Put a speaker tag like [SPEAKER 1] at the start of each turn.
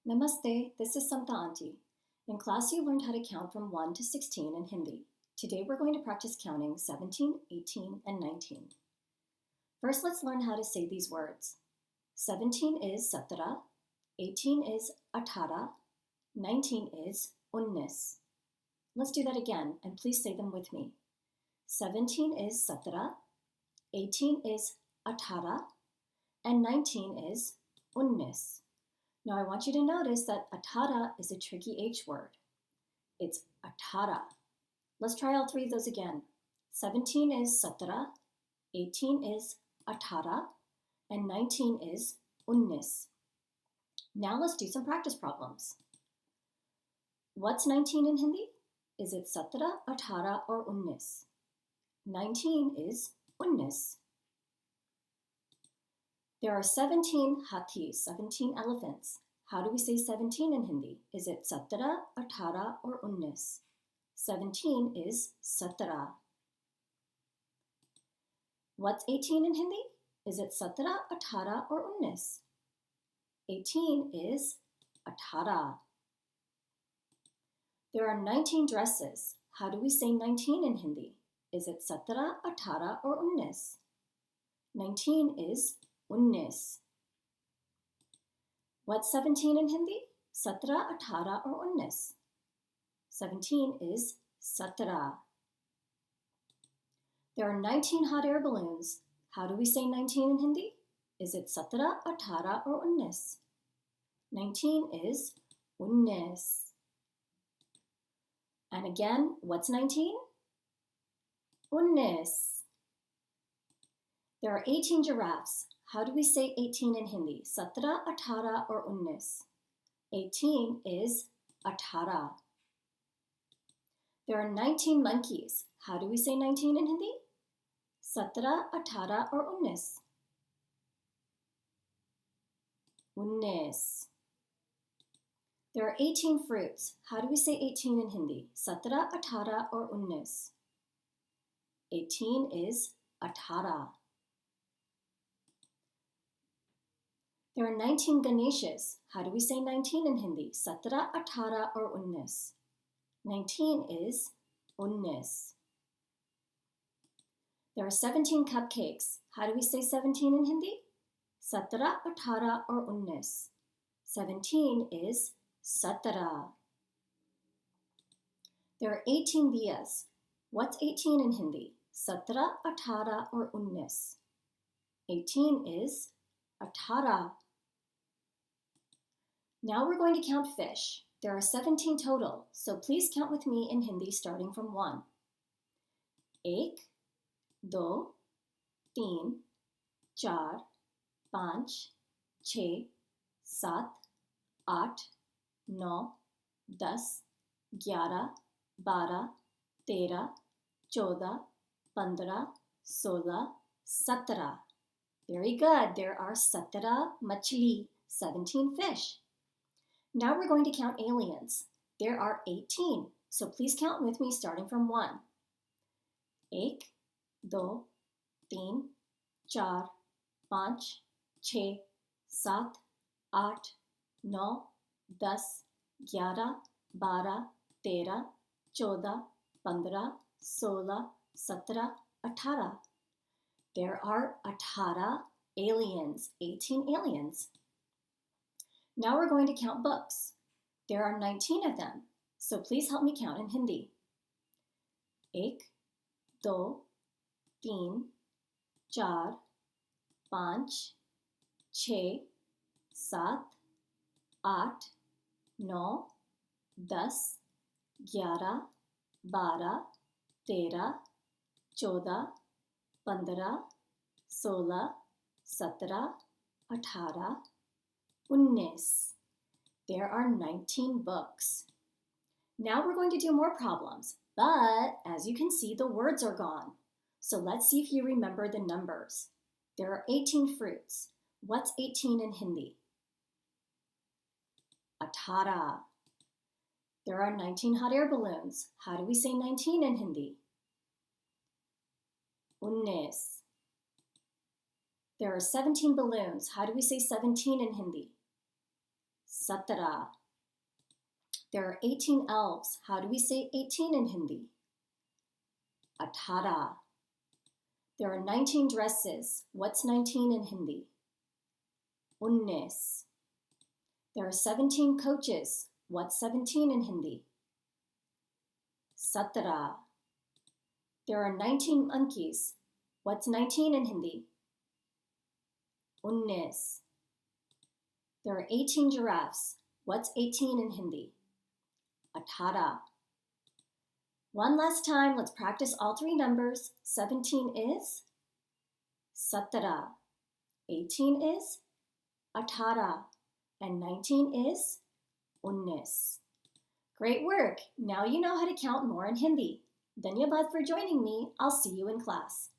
[SPEAKER 1] Namaste, this is Samta Aunty. In class, you learned how to count from 1 to 16 in Hindi. Today, we're going to practice counting 17, 18, and 19. First, let's learn how to say these words. 17 is satara, 18 is athara, 19 is unnis. Let's do that again, and please say them with me. 17 is satara, 18 is athara, and 19 is unnis. Now I want you to notice that athara is a tricky H word. It's athara. Let's try all three of those again. 17 is satara, 18 is athara, and 19 is unnis. Now let's do some practice problems. What's 19 in Hindi? Is it satara, athara, or unnis? 19 is unnis. There are 17 hathis, 17 elephants. How do we say 17 in Hindi? Is it satara, athara, or unnis? 17 is satara. What's 18 in Hindi? Is it satara, athara, or unnis? 18 is athara. There are 19 dresses. How do we say 19 in Hindi? Is it satara, athara, or unnis? 19 is unnis. What's 17 in Hindi? Satara, athara, or unnis? 17 is satara. There are 19 hot air balloons. How do we say 19 in Hindi? Is it satara, athara, or unnis? 19 is unnis. And again, what's 19? Unnis. There are 18 giraffes. How do we say 18 in Hindi? Satara, athara, or unnis? 18 is athara. There are 19 monkeys. How do we say 19 in Hindi? Satara, athara, or unnis? Unnis. There are 18 fruits. How do we say 18 in Hindi? Satara, athara, or unnis? 18 is athara. There are 19 Ganeshas. How do we say 19 in Hindi? Satara, athara, or unnis? 19 is unnis. There are 17 cupcakes. How do we say 17 in Hindi? Satara, athara, or unnis? 17 is satara. There are 18 diyas. What's 18 in Hindi? Satara, athara, or unnis? 18 is athara. Now we're going to count fish. There are 17 total, so please count with me in Hindi starting from 1. 1, 2, 3, 4, 5, 6, 7, 8, 9, 10, 11, 12, 13, 14, 15, 16, 17. Very good. There are 17 machli, 17 fish. Now we're going to count aliens. There are 18, so please count with me starting from 1. 1, 2, 3, 4, 5, 6, 7, 8, 9, 10, 11, 12, 13, 14, 15, 16, 17, 18. There are 18 aliens, 18 aliens. Now we're going to count books. There are 19 of them, so please help me count in Hindi. 1, 2, 3, 4, 5, 6, 7, 8, 9, 10, 11, 12, 13, 14, 15, 16, 17, 18, 19. There are 19 books. Now we're going to do more problems, but as you can see, the words are gone. So let's see if you remember the numbers. There are 18 fruits. What's 18 in Hindi? Athara. There are 19 hot air balloons. How do we say 19 in Hindi? Unnis. There are 17 balloons. How do we say 17 in Hindi? 17. There are 18 elves. How do we say 18 in Hindi? 18. There are 19 dresses. What's 19 in Hindi? 19. There are 17 coaches. What's 17 in Hindi? 17. There are 19 monkeys. What's 19 in Hindi? 19. There are 18 giraffes. What's 18 in Hindi? 18. One last time, let's practice all three numbers. 17 is 17. 18 is 18. And 19 is 19. Great work! Now you know how to count more in Hindi. Dhanyabad for joining me. I'll see you in class.